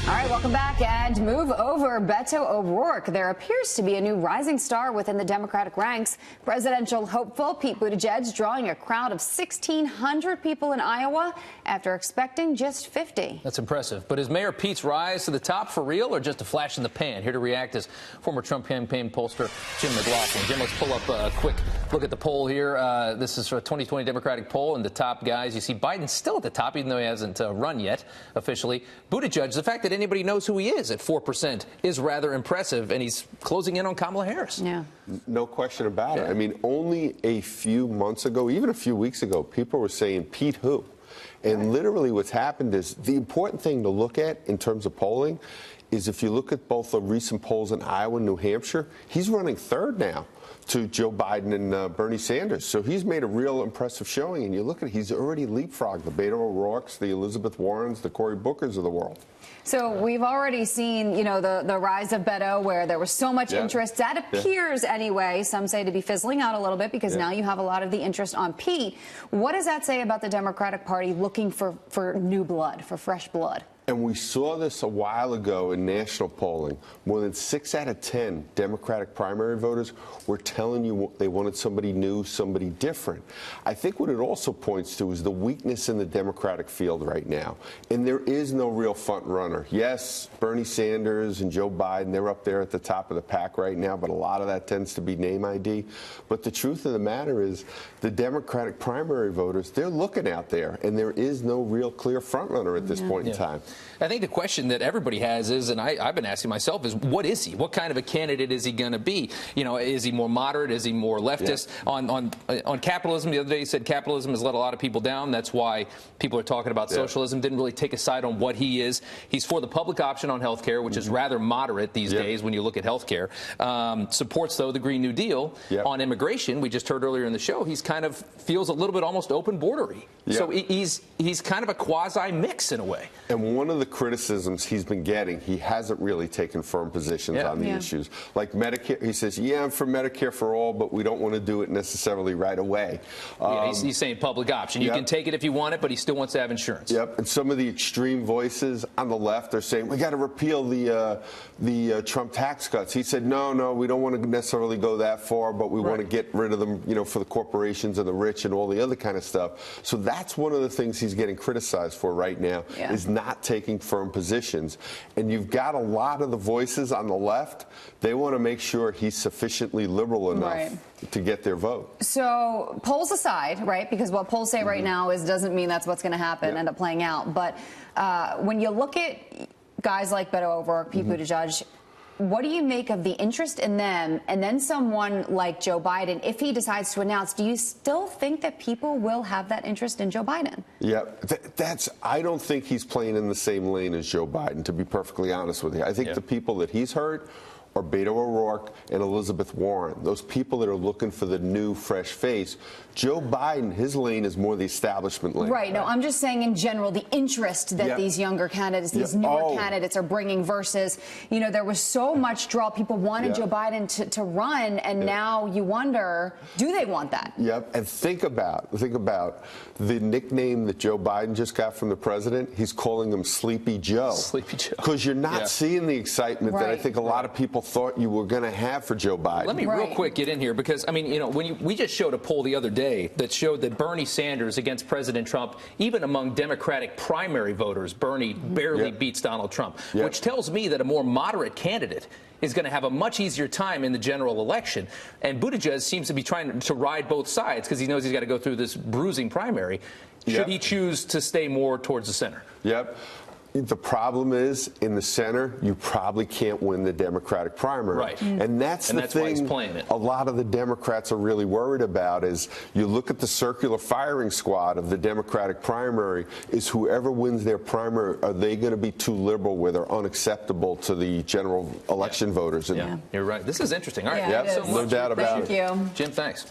All right, welcome back and move over. Beto O'Rourke. There appears to be a new rising star within the Democratic ranks. Presidential hopeful Pete Buttigieg drawing a crowd of 1,600 people in Iowa after expecting just 50. That's impressive. But is Mayor Pete's rise to the top for real or just a flash in the pan? Here to react is former Trump campaign pollster Jim McLaughlin. Jim, let's pull up a quick look at the poll here. This is for a 2020 Democratic poll, and the top guys. You see Biden's still at the top, even though he hasn't run yet officially. Buttigieg, the fact that anybody knows who he is at 4% is rather impressive, and he's closing in on Kamala Harris. Yeah. No question about it. I mean, only a few months ago, even a few weeks ago, people were saying, Pete who? And literally what's happened is the important thing to look at in terms of polling is if you look at both the recent polls in Iowa and New Hampshire, he's running third now to Joe Biden and Bernie Sanders. So he's made a real impressive showing. And you look at it, he's already leapfrogged the Beto O'Rourke's, the Elizabeth Warrens, the Cory Bookers of the world. So we've already seen, you know, the rise of Beto, where there was so much interest. That appears anyway, some say, to be fizzling out a little bit because now you have a lot of the interest on Pete. What does that say about the Democratic Party looking for new blood, for fresh blood? And we saw this a while ago in national polling. More than 6 out of 10 Democratic primary voters were telling you they wanted somebody new, somebody different. I think what it also points to is the weakness in the Democratic field right now. And there is no real front runner. Yes, Bernie Sanders and Joe Biden, they're up there at the top of the pack right now, but a lot of that tends to be name ID. But the truth of the matter is the Democratic primary voters, they're looking out there, and there is no real clear front runner at this point in time. I think the question that everybody has is, and I've been asking myself, is what is he? What kind of a candidate is he going to be? You know, is he more moderate? Is he more leftist? On capitalism, the other day he said capitalism has let a lot of people down. That's why people are talking about socialism. Didn't really take a side on what he is. He's for the public option on health care, which is rather moderate these days when you look at health care. Supports, though, the Green New Deal. On immigration, we just heard earlier in the show, he's kind of feels a little bit almost open bordery. So he's kind of a quasi mix in a way. And one of the criticisms he's been getting, he hasn't really taken firm positions on the issues. Like Medicare, he says, yeah, I'm for Medicare for all, but we don't want to do it necessarily right away. He's saying public option. You can take it if you want it, but he still wants to have insurance. And some of the extreme voices on the left are saying, we got to repeal the Trump tax cuts. He said, no, we don't want to necessarily go that far, but we want to get rid of them, you know, for the corporations and the rich and all the other kind of stuff. So that's one of the things he's getting criticized for right now, is not taking firm positions. And you've got a lot of the voices on the left, they want to make sure he's sufficiently liberal enough to get their vote. So polls aside, right, because what polls say right now doesn't mean that's what's going to happen, end up playing out. But when you look at guys like Beto O'Rourke, Pete Buttigieg, what do you make of the interest in them, and then someone like Joe Biden, if he decides to announce, do you still think that people will have that interest in Joe Biden? I don't think he's playing in the same lane as Joe Biden, to be perfectly honest with you. I think the people that he's heard are Beto O'Rourke and Elizabeth Warren, those people that are looking for the new, fresh face. Joe Biden, his lane is more the establishment lane. No, I'm just saying in general, the interest that these younger candidates, these newer candidates are bringing versus, you know, there was so much draw. People wanted Joe Biden to run, and now you wonder, do they want that? And think about the nickname that Joe Biden just got from the president. He's calling him Sleepy Joe. Sleepy Joe. Because you're not seeing the excitement that I think a lot of people thought you were going to have for Joe Biden. Let me real quick get in here because, I mean, you know, we just showed a poll the other day that showed that Bernie Sanders against President Trump, even among Democratic primary voters, Bernie barely beats Donald Trump, which tells me that a more moderate candidate is going to have a much easier time in the general election. And Buttigieg seems to be trying to ride both sides because he knows he's got to go through this bruising primary. Should he choose to stay more towards the center? The problem is, in the center, you probably can't win the Democratic primary. And that's the thing why he's playing it. A lot of the Democrats are really worried about is you look at the circular firing squad of the Democratic primary, is whoever wins their primary, are they going to be too liberal where they're unacceptable to the general election voters? You're right. This is interesting. All right. No doubt about it. Thank you. Jim, thanks.